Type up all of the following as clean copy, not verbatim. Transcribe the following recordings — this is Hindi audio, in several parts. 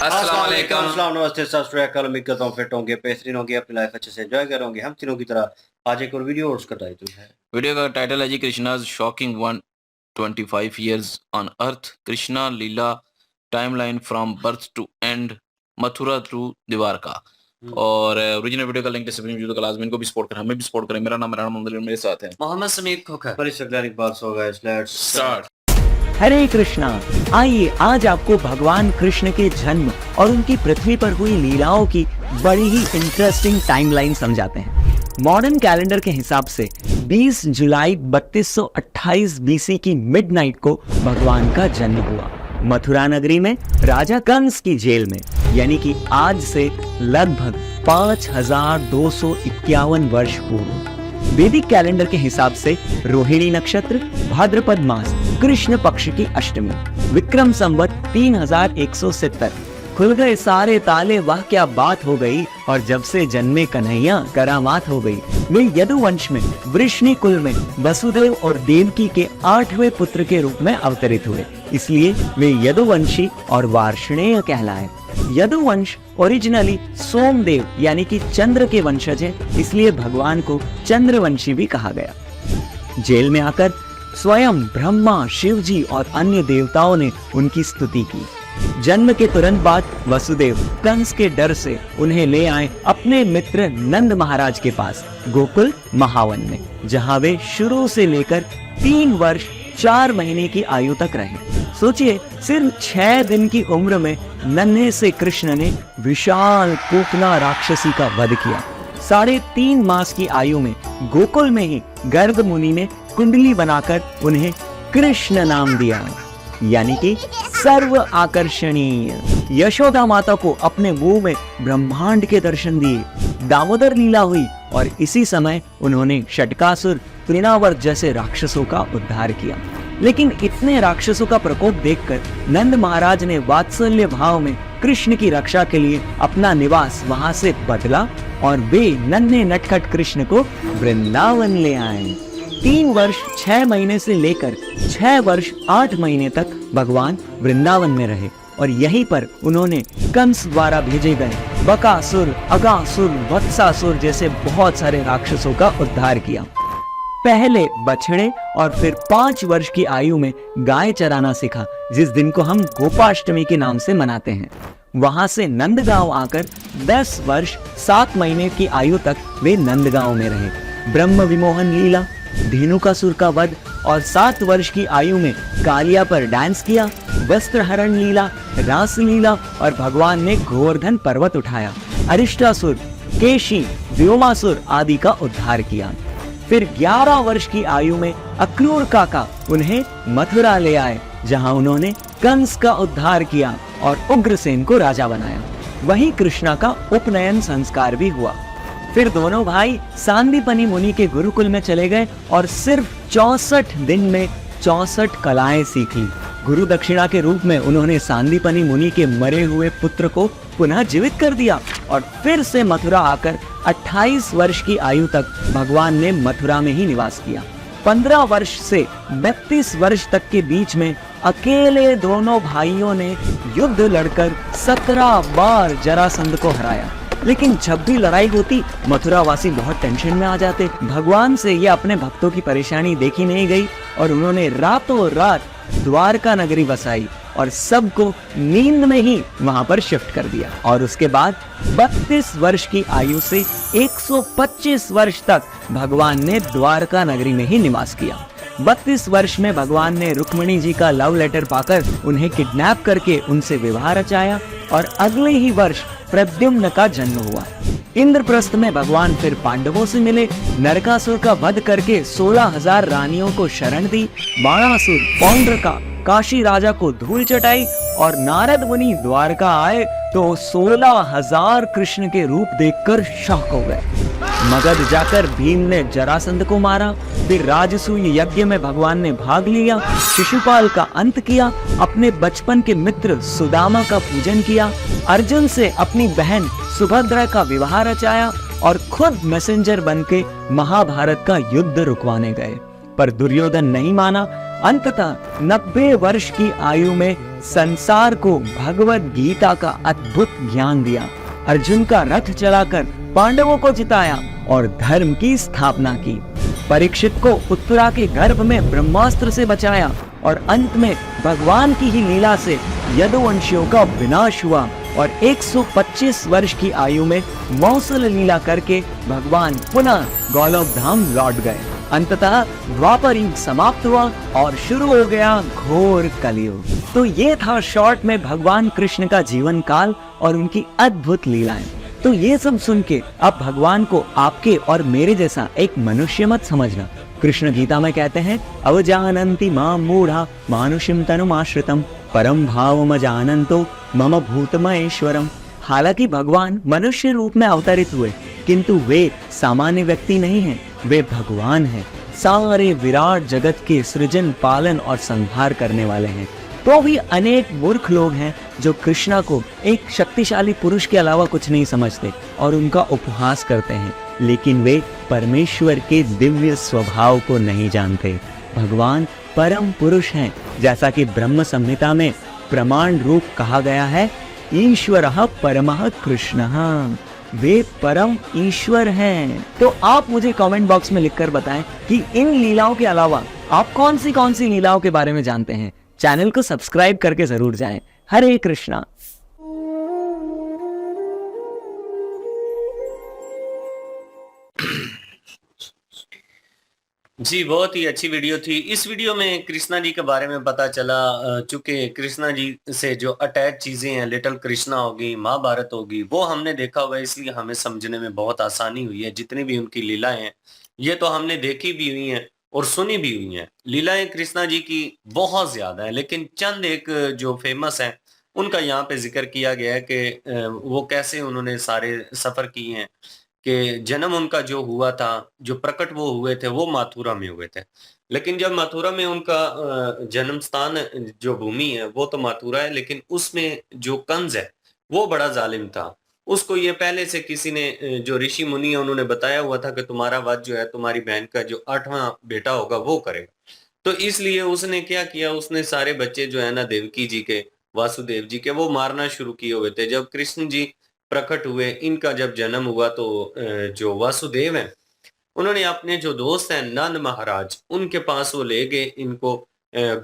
अस्सलाम वालेकुम। अस्सलाम नमस्ते सत श्री अकाल। उम्मीद करता हूँ फिट होंगे, बेहतरीन होंगे, अपनी लाइफ अच्छे से एंजॉय कर रहे होंगे। हम तीनों की तरह आज एक और वीडियो और उसका टाइटल है वीडियो का टाइटल है जी Krishna's shocking 125 years on earth, Krishna Leela timeline from birth to end, Mathura to Dwarka. और ओरिजिनल वीडियो का लिंक डिस्क्रिप्शन में तो लाजमी इनको भी सपोर्ट करें, हमें भी सपोर्ट करें। मेरा नाम राणा मोहम्मद अली, मेरे साथ है मोहम्मद समीर खोखर। Let's start. हरे कृष्णा। आइए आज आपको भगवान कृष्ण के जन्म और उनकी पृथ्वी पर हुई लीलाओं की बड़ी ही इंटरेस्टिंग टाइमलाइन समझाते हैं। मॉडर्न कैलेंडर के हिसाब से 20 जुलाई 3228 बीसी की मिडनाइट को भगवान का जन्म हुआ। मथुरा नगरी में राजा कंस की जेल में, यानी कि आज से लगभग 5251 वर्ष पूर्व। वैदिक कैलेंडर के हिसाब से रोहिणी नक्षत्र, भाद्रपद मास, कृष्ण पक्ष की अष्टमी, विक्रम संवत 3170। खुल गए सारे ताले, वाह क्या बात हो गई। और जब से जन्मे कन्हैया करामात हो गई। वे यदुवंश में वृष्णि कुल में वसुदेव और देवकी के 8वें पुत्र के रूप में अवतरित हुए, इसलिए वे यदुवंशी और वार्ष्णेय कहलाए। यदुवंश ओरिजिनली सोमदेव यानी कि चंद्र के वंशज है, इसलिए भगवान को चंद्रवंशी भी कहा गया। जेल में आकर स्वयं ब्रह्मा, शिव जी और अन्य देवताओं ने उनकी स्तुति की। जन्म के तुरंत बाद वसुदेव कंस के डर से उन्हें ले आए अपने मित्र नंद महाराज के पास गोकुल महावन में, जहां वे शुरू से लेकर 3 वर्ष 4 महीने की आयु तक रहे। सोचिए, सिर्फ 6 दिन की उम्र में नन्हे से कृष्ण ने विशाल कोकना राक्षसी का वध किया। 3.5 मास की आयु में गोकुल में ही गर्ग मुनि ने कुंडली बनाकर उन्हें कृष्ण नाम दिया, यानी कि सर्व आकर्षणीय। यशोदा माता को अपने मुंह में ब्रह्मांड के दर्शन दिए। दामोदर लीला हुई और इसी समय उन्होंने षटकासुर, तृणावर्त जैसे राक्षसों का उद्धार किया। लेकिन इतने राक्षसों का प्रकोप देखकर नंद महाराज ने वात्सल्य भाव में कृष्ण की रक्षा के लिए अपना निवास वहां से बदला और वे नन्हे नटखट कृष्ण को वृंदावन ले आए। 3 वर्ष 6 महीने से लेकर 6 वर्ष 8 महीने तक भगवान वृंदावन में रहे और यहीं पर उन्होंने कंस द्वारा भेजे गए बकासुर, अगासुर, वत्सासुर जैसे बहुत सारे राक्षसों का उद्धार किया। पहले बछड़े और फिर 5 वर्ष की आयु में गाय चराना सीखा, जिस दिन को हम गोपाष्टमी के नाम से मनाते हैं। वहां से नंदगांव आकर 10 वर्ष 7 महीने की आयु तक वे नंदगांव में रहे। ब्रह्म विमोहन लीला, धेनुकासुर का वध और 7 वर्ष की आयु में कालिया पर डांस किया, वस्त्रहरण लीला, रास लीला और भगवान ने गोवर्धन पर्वत उठाया। अरिष्टासुर, केशी, व्योमासुर आदि का उद्धार किया। फिर 11 वर्ष की आयु में अक्रूर काका उन्हें मथुरा ले आए, जहां उन्होंने कंस का उद्धार किया और उग्रसेन को राजा बनाया। वहीं कृष्णा का उपनयन संस्कार भी हुआ। फिर दोनों भाई सांदीपनि मुनि के गुरुकुल में चले गए और सिर्फ 64 दिन में 64 कलाएं सीख ली। गुरु दक्षिणा के रूप में उन्होंने सांदीपनि मुनि के मरे हुए पुत्र को पुनः जीवित कर दिया और फिर से मथुरा आकर 28 वर्ष की आयु तक भगवान ने मथुरा में ही निवास किया। 15 वर्ष से 32 वर्ष तक के बीच में अकेले दोनों भाइयों ने युद्ध लड़कर 17 बार जरासंध को हराया। लेकिन जब भी लड़ाई होती मथुरा वासी बहुत टेंशन में आ जाते। भगवान से ये अपने भक्तों की परेशानी देखी नहीं गई और उन्होंने रातों रात द्वारका नगरी बसाई और सबको नींद में ही वहां पर शिफ्ट कर दिया। और उसके बाद 32 वर्ष की आयु से 125 वर्ष तक भगवान ने द्वारका नगरी में ही निवास किया। 32 वर्ष में भगवान ने रुक्मिणी जी का लव लेटर पाकर उन्हें किडनैप करके उनसे विवाह रचाया और अगले ही वर्ष प्रद्युम्न का जन्म हुआ। इंद्रप्रस्थ में भगवान फिर पांडवों से मिले, नरकासुर का वध करके 16,000 रानियों को शरण दी, बाणासुर, पौंड्रका, काशी राजा को धूल चटाई और नारद मुनि द्वारका आए तो 16,000 कृष्ण के रूप देखकर शॉक हो गए। मगध जाकर भीम ने जरासंध को मारा। फिर राजसूय यज्ञ में भगवान ने भाग लिया, शिशुपाल का अंत किया, अपने बचपन के मित्र सुदामा का पूजन किया, अर्जुन से अपनी बहन सुभद्रा का विवाह रचाया और खुद मैसेंजर बनके महाभारत का युद्ध रुकवाने गए। पर दुर्योधन नहीं माना। अंततः 90 वर्ष की आयु में संसार को भगवत गीता का अद्भुत ज्ञान दिया। अर्जुन का रथ चलाकर पांडवों को जिताया और धर्म की स्थापना की। परीक्षित को उत्तरा के गर्भ में ब्रह्मास्त्र से बचाया और अंत में भगवान की ही लीला से यदुवंशियों का विनाश हुआ और 125 वर्ष की आयु में मौसल लीला करके भगवान पुनः गोलोक धाम लौट गए। अंततः द्वापर युग समाप्त हुआ और शुरू हो गया घोर कलयुग। तो ये था शॉर्ट में भगवान कृष्ण का जीवन काल और उनकी अद्भुत लीलाएं। तो ये सब सुन के अब भगवान को आपके और मेरे जैसा एक मनुष्य मत समझना। कृष्ण गीता में कहते हैं, अवजानन्ति मां मूढ़ा मानुषिम तनुमाश्रितम परम भावमजानन्तो मम भूतमहेश्वरम। हालांकि भगवान मनुष्य रूप में अवतरित हुए, किंतु वे सामान्य व्यक्ति नहीं हैं, वे भगवान हैं। सारे विराट जगत के सृजन, पालन और संहार करने वाले हैं। तो भी अनेक मूर्ख लोग हैं जो कृष्णा को एक शक्तिशाली पुरुष के अलावा कुछ नहीं समझते और उनका उपहास करते हैं, लेकिन वे परमेश्वर के दिव्य स्वभाव को नहीं जानते। भगवान परम पुरुष हैं, जैसा कि ब्रह्म संहिता में प्रमाण रूप कहा गया है, ईश्वरः परमः कृष्णः। वे परम ईश्वर हैं। तो आप मुझे कमेंट बॉक्स में लिखकर बताएं कि इन लीलाओं के अलावा आप कौन सी लीलाओं के बारे में जानते हैं। चैनल को सब्सक्राइब करके जरूर जाएं। हरे कृष्णा। जी, बहुत ही अच्छी वीडियो थी। इस वीडियो में कृष्णा जी के बारे में पता चला, चूंकि कृष्णा जी से जो अटैच चीजें हैं, लिटिल कृष्णा होगी, महाभारत होगी, वो हमने देखा हुआ है, इसलिए हमें समझने में बहुत आसानी हुई है। जितनी भी उनकी लीलाएं हैं, ये तो हमने देखी भी हुई हैं और सुनी भी हुई हैं। लीलाएं कृष्णा जी की बहुत ज्यादा है, लेकिन चंद एक जो फेमस है उनका यहाँ पे जिक्र किया गया है कि वो कैसे उन्होंने सारे सफर किए हैं। कि जन्म उनका जो हुआ था, जो प्रकट वो हुए थे, वो मथुरा में हुए थे। लेकिन जब मथुरा में उनका जन्म स्थान, जो भूमि है, वो तो मथुरा है, लेकिन उसमें जो कंस है वो बड़ा जालिम था। उसको ये पहले से किसी ने, जो ऋषि मुनि है, उन्होंने बताया हुआ था कि तुम्हारा वध जो है, तुम्हारी बहन का जो 8वां बेटा होगा वो करेगा। तो इसलिए उसने क्या किया, उसने सारे बच्चे जो है ना, देवकी जी के, वासुदेव जी के, वो मारना शुरू किए हुए थे। जब कृष्ण जी प्रकट हुए, इनका जब जन्म हुआ, तो जो वासुदेव हैं, उन्होंने अपने जो दोस्त हैं नंद महाराज, उनके पास वो ले गए इनको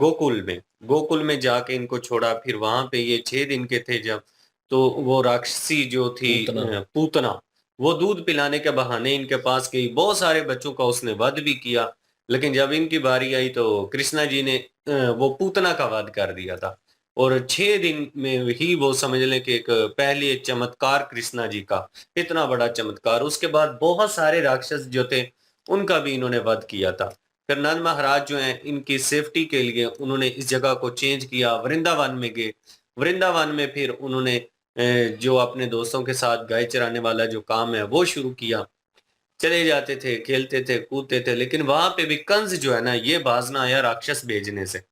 गोकुल में जाके इनको छोड़ा। फिर वहां पे ये 6 दिन के थे जब, तो वो राक्षसी जो थी पूतना, वो दूध पिलाने के बहाने इनके पास गई। बहुत सारे बच्चों का उसने वध भी किया, लेकिन जब इनकी बारी आई तो कृष्णा जी ने वो पूतना का वध कर दिया था। और 6 दिन में ही वो समझ लें कि एक पहले चमत्कार कृष्णा जी का, इतना बड़ा चमत्कार। उसके बाद बहुत सारे राक्षस जो थे उनका भी इन्होंने वध किया था। फिर नंद महाराज जो हैं, इनकी सेफ्टी के लिए उन्होंने इस जगह को चेंज किया, वृंदावन में गए। वृंदावन में फिर उन्होंने जो अपने दोस्तों के साथ गाय चराने वाला जो काम है वो शुरू किया। चले जाते थे, खेलते थे, कूदते थे, लेकिन वहां पे भी कंस जो है ना, ये बाज ना आया राक्षस भेजने से।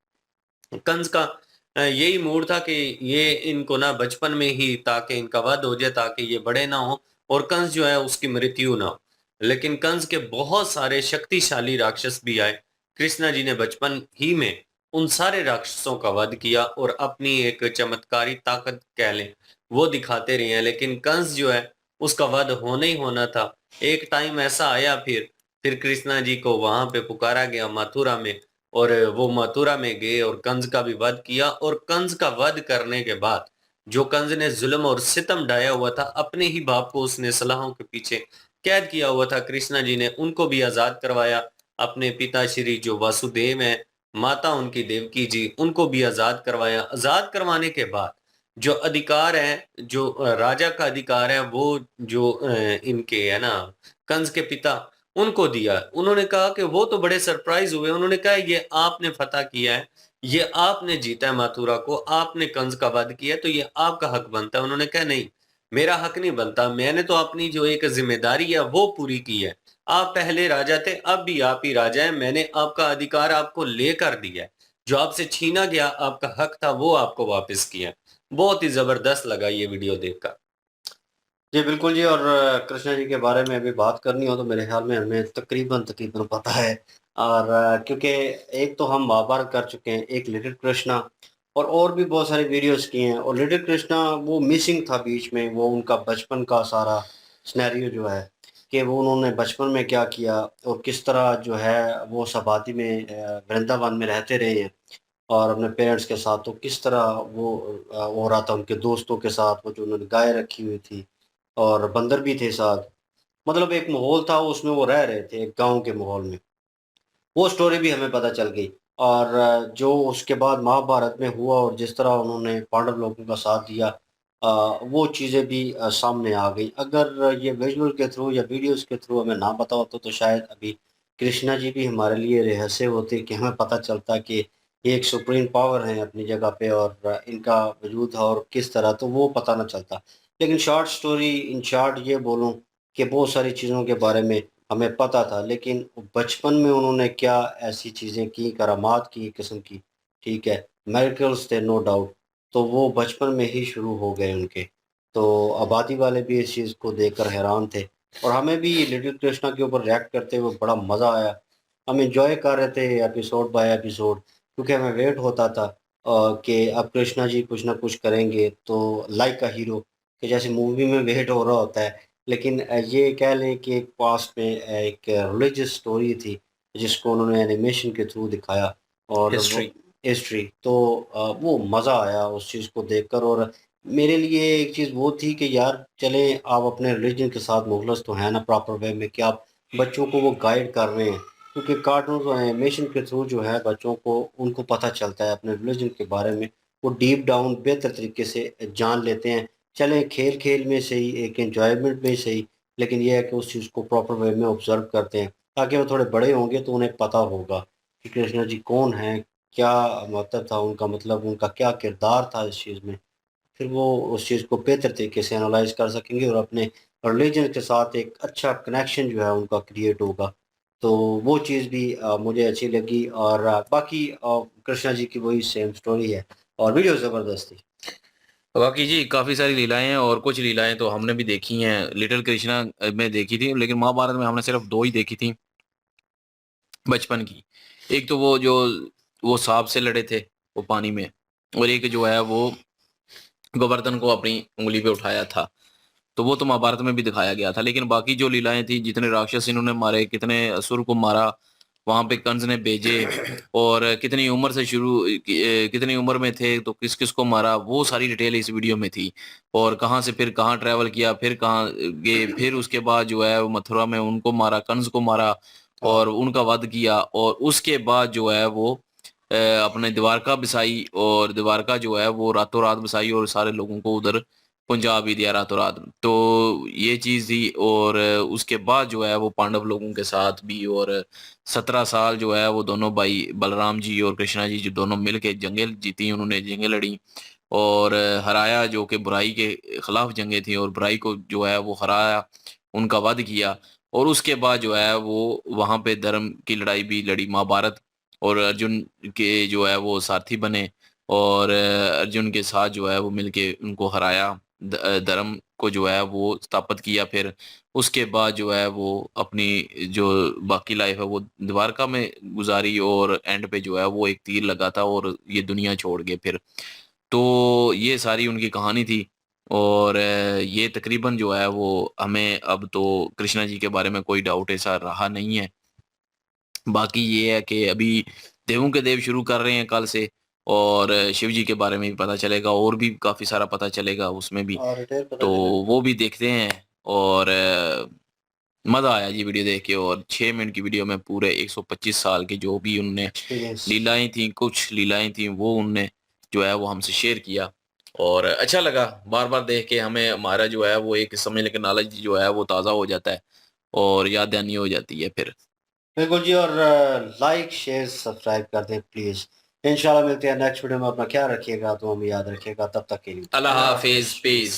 कंस का यही मूड था कि ये इनको ना बचपन में ही, ताकि इनका वध हो जाए, ताकि ये बड़े ना हो और कंस जो है उसकी मृत्यु ना हो। लेकिन कंस के बहुत सारे शक्तिशाली राक्षस भी आए। कृष्णा जी ने बचपन ही में उन सारे राक्षसों का वध किया और अपनी एक चमत्कारी ताकत कह लें वो दिखाते रहे हैं। लेकिन कंस जो है उसका वध होना ही होना था। एक टाइम ऐसा आया, फिर कृष्णा जी को वहां पे पुकारा गया मथुरा में, और वो मथुरा में गए और कंस का भी वध किया। और कंस का वध करने के बाद जो कंस ने जुल्म और सितम ढाया हुआ था, अपने ही बाप को उसने सलाहों के पीछे कैद किया हुआ था, कृष्णा जी ने उनको भी आजाद करवाया। अपने पिता श्री जो वासुदेव हैं, माता उनकी देवकी जी, उनको भी आजाद करवाया। आजाद करवाने के बाद जो अधिकार है, जो राजा का अधिकार है, वो जो इनके है ना, कंस के पिता, उनको दिया। उन्होंने कहा कि वो तो बड़े सरप्राइज हुए। उन्होंने कहा ये आपने फतह किया है, ये आपने जीता है मथुरा को, आपने कंस का वध किया, तो ये आपका हक बनता है। उन्होंने कहा नहीं, मेरा हक नहीं बनता, मैंने तो अपनी जो एक जिम्मेदारी है वो पूरी की है। आप पहले राजा थे, अब भी आप ही राजा हैं। मैंने आपका अधिकार आपको लेकर दिया है, जो आपसे छीना गया आपका हक था वो आपको वापस किया। बहुत ही जबरदस्त लगा ये वीडियो देखकर। जी बिल्कुल जी। और कृष्णा जी के बारे में अभी बात करनी हो तो मेरे ख्याल में हमें तकरीबन पता है। और क्योंकि एक तो हम महाभारत कर चुके हैं, एक लिटिल कृष्णा, और भी बहुत सारी वीडियोस की हैं। और लिटिल कृष्णा वो मिसिंग था बीच में, वो उनका बचपन का सारा सिनेरियो जो है कि वो उन्होंने बचपन में क्या किया और किस तरह जो है वो सबाती में वृंदावन में रहते रहे हैं और अपने पेरेंट्स के साथ, तो किस तरह वो हो रहा था उनके दोस्तों के साथ, वो जो उन्होंने गाय रखी हुई थी और बंदर भी थे साथ। मतलब एक माहौल था उसमें वो रह रहे थे, एक गाँव के माहौल में। वो स्टोरी भी हमें पता चल गई। और जो उसके बाद महाभारत में हुआ और जिस तरह उन्होंने पांडव लोगों का साथ दिया, वो चीज़ें भी सामने आ गई। अगर ये विजुअल के थ्रू या वीडियोस के थ्रू हमें ना पता होता तो शायद अभी कृष्णा जी भी हमारे लिए रहस्य होते कि हमें पता चलता कि ये एक सुप्रीम पावर है अपनी जगह पे और इनका वजूद है और किस तरह, तो वो पता ना चलता। लेकिन शॉर्ट स्टोरी इन शॉर्ट ये बोलूँ कि बहुत सारी चीज़ों के बारे में हमें पता था, लेकिन बचपन में उन्होंने क्या ऐसी चीज़ें की, करामात की एक किस्म की, ठीक है, मिरेकल्स थे नो डाउट, तो वो बचपन में ही शुरू हो गए उनके। तो आबादी वाले भी इस चीज़ को देखकर हैरान थे और हमें भी लिटिल कृष्णा के ऊपर रिएक्ट करते हुए बड़ा मज़ा आया। हम एन्जॉय कर रहे थे एपिसोड बाय एपिसोड, क्योंकि हमें वेट होता था कि अब कृष्णा जी कुछ ना कुछ करेंगे तो लाइक अ हीरो, कि जैसे मूवी में वेट हो रहा होता है। लेकिन ये कह लें कि एक पास्ट में एक रिलीजियस स्टोरी थी जिसको उन्होंने एनिमेशन के थ्रू दिखाया और वो हिस्ट्री। हिस्ट्री, तो वो मज़ा आया उस चीज़ को देखकर। और मेरे लिए एक चीज़ वो थी कि यार चलें, आप अपने रिलीजन के साथ मुखलस तो हैं ना प्रॉपर वे में कि आप बच्चों को वो गाइड कर रहे हैं, क्योंकि कार्टून और एनिमेशन के थ्रू जो है बच्चों को उनको पता चलता है अपने रिलीजन के बारे में, वो डीप डाउन बेहतर तरीके से जान लेते हैं। चले खेल-खेल में सही, एक एन्जॉयमेंट में सही, लेकिन ये है कि उस चीज़ को प्रॉपर वे में ऑब्ज़र्व करते हैं, ताकि वो थोड़े बड़े होंगे तो उन्हें पता होगा कि कृष्ण जी कौन हैं, क्या मतलब था उनका, मतलब उनका क्या किरदार था इस चीज़ में। फिर वो उस चीज़ को बेहतर तरीके से एनालाइज़ कर सकेंगे और अपने रिलीजन के साथ एक अच्छा कनेक्शन जो है उनका क्रिएट होगा। तो वो चीज़ भी मुझे अच्छी लगी और बाकी कृष्णा जी की वही सेम स्टोरी है और वीडियो ज़बरदस्त थी। बाकी जी काफ़ी सारी लीलाएँ हैं और कुछ लीलाएँ तो हमने भी देखी हैं। लिटिल कृष्णा में देखी थी, लेकिन महाभारत में हमने सिर्फ़ 2 ही देखी थी बचपन की। एक तो वो जो वो साँप से लड़े थे, वो पानी में, और एक जो है वो गोवर्धन को अपनी उँगली पे उठाया था। तो वो तो महाभारत में भी दिखाया गया था। लेकिन बाकी जो लीलाएँ थी, जितने राक्षस इन्होंने मारे, कितने असुर को मारा, वहाँ पे कंस ने भेजे, और कितनी उम्र से कितनी उम्र में थे, तो किस-किस को मारा, वो सारी डिटेल इस वीडियो में थी। और कहाँ से फिर कहाँ ट्रैवल किया, फिर कहाँ गए, फिर उसके बाद जो है वो मथुरा में उनको मारा, कंस को मारा और हाँ। उनका वध किया, और उसके बाद जो है वो अपने द्वारका बसाई, और द्वारका जो है वो रातों-रात बसाई और सारे लोगों को उधर पहुँचा भी दिया रातों-रात। तो ये चीज़ थी, और उसके बाद जो है वो पांडव लोगों के साथ भी, और 17 साल जो है वो दोनों भाई बलराम जी और कृष्णा जी जो दोनों मिल के जंगें जीती, उन्होंने जंगें लड़ी और हराया, जो कि बुराई के खिलाफ जंगें थी, और बुराई को जो है वो हराया, उनका वध किया। और उसके बाद जो है वो वहाँ पे धर्म की लड़ाई भी लड़ी, महाभारत, और अर्जुन के जो है वो सारथी बने, और अर्जुन के साथ जो है वो मिलके उनको हराया, धर्म को जो है वो स्थापित किया। फिर उसके बाद जो है वो अपनी जो बाकी लाइफ है वो द्वारका में गुजारी, और एंड पे जो है वो एक तीर लगा था और ये दुनिया छोड़ गए फिर। तो ये सारी उनकी कहानी थी, और ये तकरीबन जो है वो हमें अब तो कृष्णा जी के बारे में कोई डाउट ऐसा रहा नहीं है। बाकी ये है कि अभी देवों के देव शुरू कर रहे हैं कल से, और शिव जी के बारे में भी पता चलेगा, और भी काफ़ी सारा पता चलेगा उसमें भी। और डिटेल पता तो चलेगा। वो भी देखते हैं, और मज़ा आया जी वीडियो देख के। और 6 मिनट की वीडियो में पूरे 125 साल की जो भी उनने एक्सपीरियंस। लीलाएँ थी, कुछ लीलाएँ थी, वो उनने जो है वो हमसे शेयर किया, और अच्छा लगा बार-बार देख के। हमें हमारा जो है वो एक समझ लें कि नॉलेज जो है वो ताज़ा हो जाता है, और याद दहानी हो जाती है फिर। बिल्कुल जी। और लाइक, शेयर, सब्सक्राइब कर दें प्लीज़। इंशाल्लाह मिलते हैं नेक्स्ट वीडियो में। अपना ख्याल रखिएगा तो हमें याद रखिएगा। तब तक के लिए अल्लाह अल्लाह हाफ़िज़, हाफ़िज़। पीस।